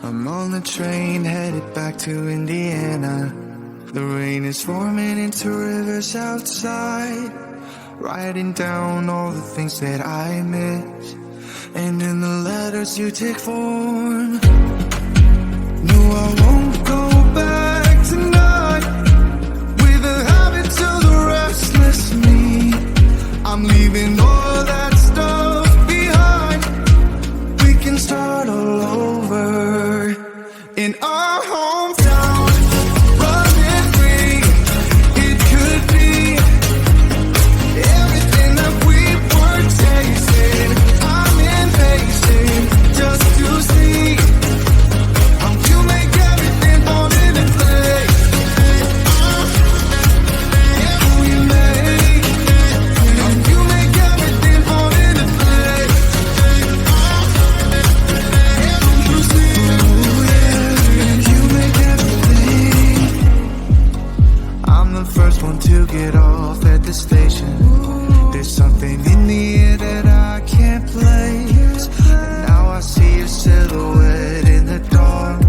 I'm on the train headed back to Indiana. The rain is forming into rivers outside, writing down all the things that I miss, and in the letters you take form. No, I won't go back tonight with the habits of the restless me. I'm leaving all that stuff behind. We can start all over in our hometown. Running free, it could be everything that we were chasing. I'm impatient just to see how you make everything fall into place. How you make everything fall into place. You see, you make everything. I'm the first one to get off at the station. There's something in the air that I can't place, and now I see your silhouette in the dark.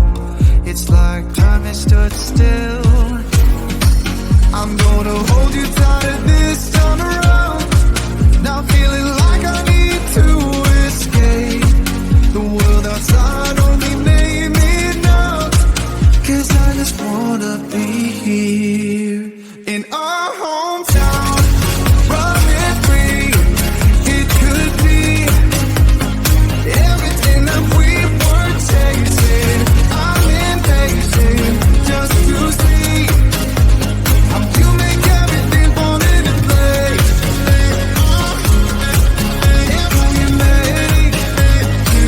It's like time has stood still. I'm gonna hold you tighter this time around. Now feeling like I need to escape. The world outside only made me numb, 'cause I just wanna be here in our hometown. Running free, it could be everything that we were chasing. I'm impatient just to see how you make everything fall into place.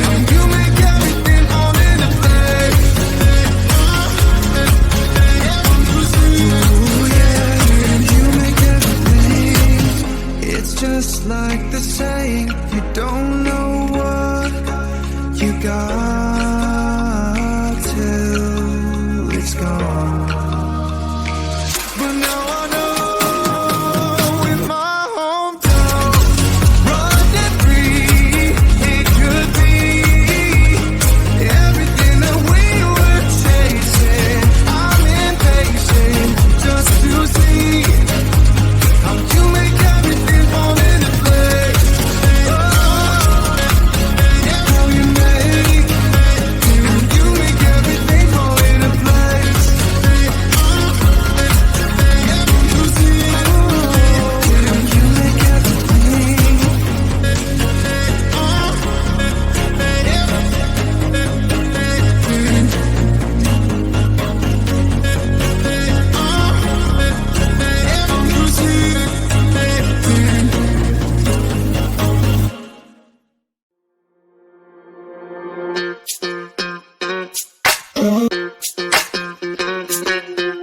How you make everything fall into place. Ooh, yeah, you make everything. It's just like the saying, you don't know what you got till it's gone. But now I know in my hometown, running free, it could be everything that we were chasing. I'm impatient just to see how you make everything fall into place. How you make everything fall into place. You see, you make everything. You see.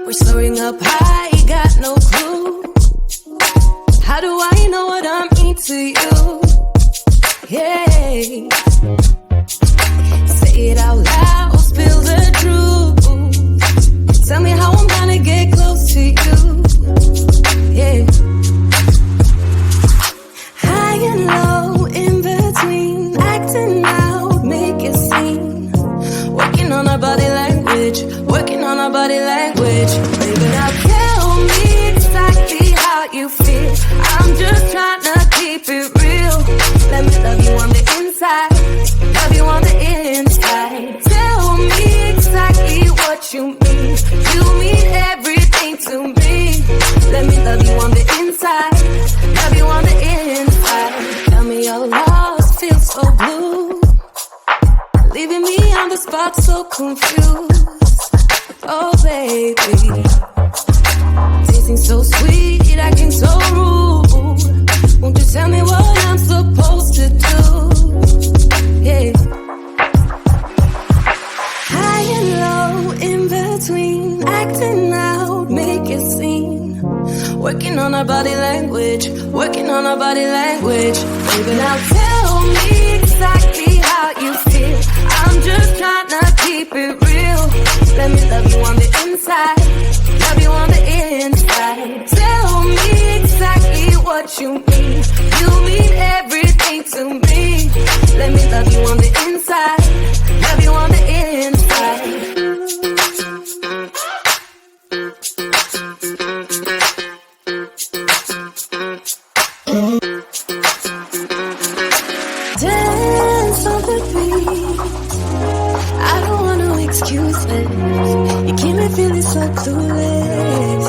We're soaring up high, got no clue. How do I know what I mean to you? Yeah. Say it out loud, spill the truth. Tell me how I'm gonna get close to you. Yeah. High and low, in between, acting out, make a scene. Working on our body language, working on our body language. Baby, now tell me exactly how you feel. I'm just trying to keep it real. Let me love you on the inside, love you on the inside. Tell me exactly what you mean. You mean everything to me. Let me love you on the inside, love you on the inside. Tell me you're lost, feel so blue, leaving me on the spot so confused. Oh baby, tasting so sweet, acting so rude. Won't you tell me what I'm supposed to do? Yeah. High and low, in between, acting out, make a scene. Working on our body language, working on our body language. Baby, now tell me exactly how you feel. I'm just trying to keep it real. Let me love you on the inside, love you on the inside. Tell me exactly what you mean. You mean everything to me. Let me love you on the inside, love you on the inside. lost on the breeze. I don't want no excuses. You keep me feeling so clueless.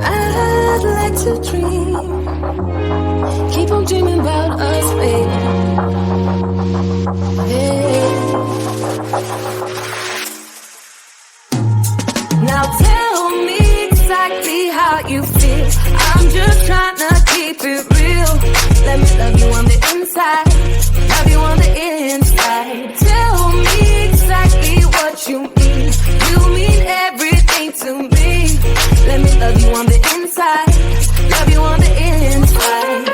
I'd like to dream. Keep on dreaming about us, baby. Yeah. Now tell me exactly how you feel. I'm just trying to keep it real. Let me love you on the inside. Love you on the inside. Tell me exactly what you mean. You mean everything to me. Let me love you on the inside. Love you on the inside.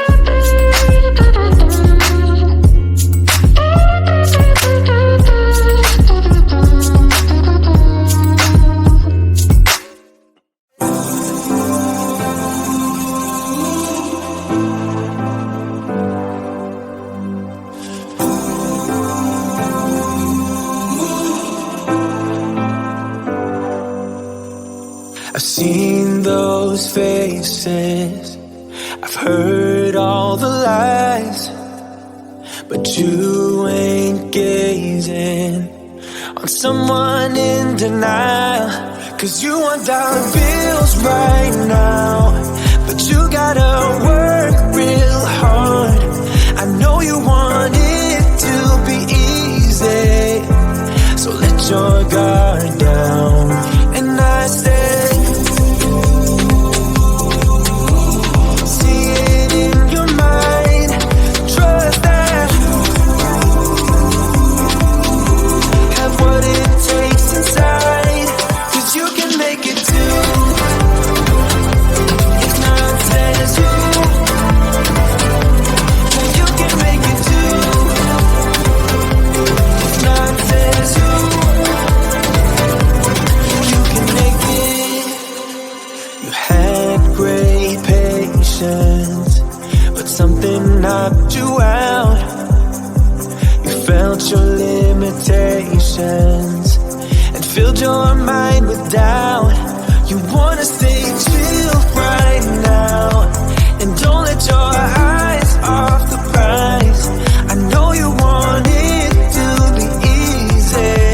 I've seen those faces, I've heard all the lies, but you ain't gazing on someone in denial. 'Cause you want dollar bills right now, but you gotta work real hard. I know you want it to be easy, so let your guard down. And I said, see it in your mind, trust that, have what it takes inside, 'cause you can make it too. It's not says you, you can make it too. It's not says you, you can make it. You had great patience, but something knocked you out. You felt your limitations and filled your mind with doubt. You wanna stay chill right now, and don't let your eyes off the prize. I know you want it to be easy,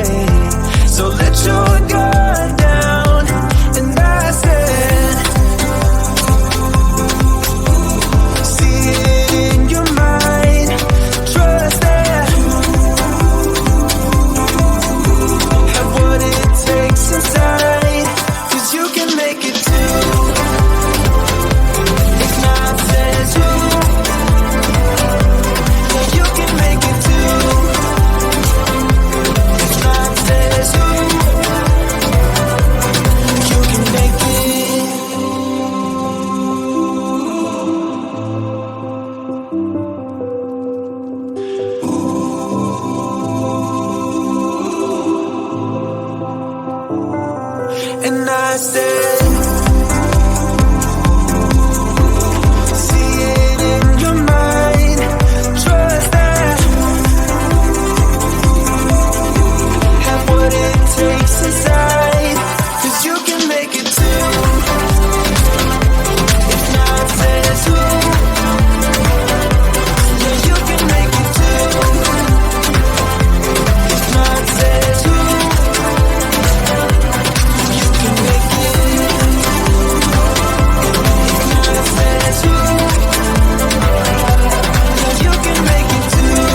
so let your guard down. And I said, see it in your mind, trust that, have what it takes inside, 'cause you can make it too. If not says you, yeah, you can make it too. If not says you, you can make it. And I said, see it in your mind, trust that, have what it takes inside, 'cause you can make it too. If not says who, yeah, you can make it too. If not says who, you can make it. If not says who, yeah, you can make it too.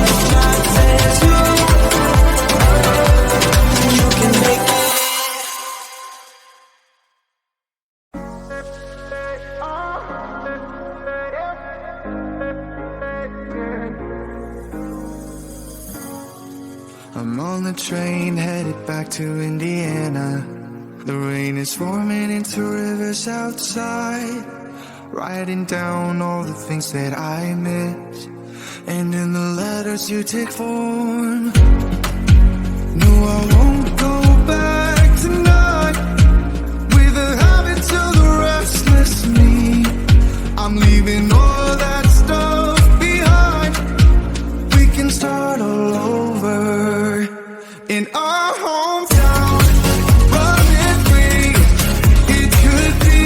If not says who, you can make it. I'm on the train headed back to Indiana. The rain is forming into rivers outside, writing down all the things that I miss, and in the letters you take form. No, I won't go back tonight with the habits of the restless me. I'm leaving all that stuff behind. We can start all over in our hometown, running free. It could be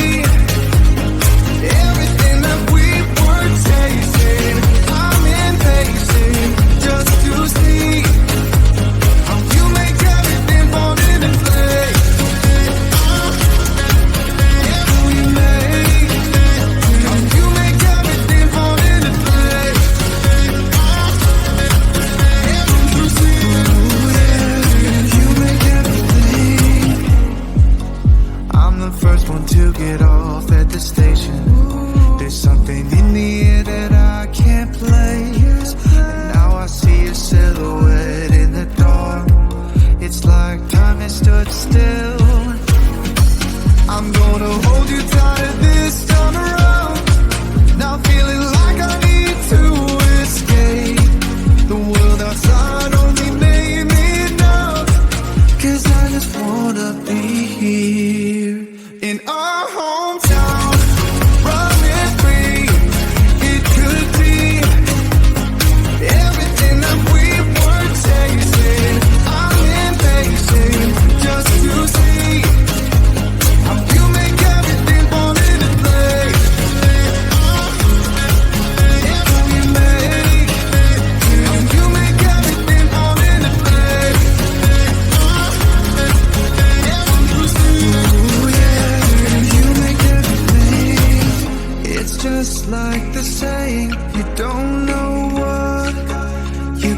everything that we were tasting.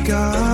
got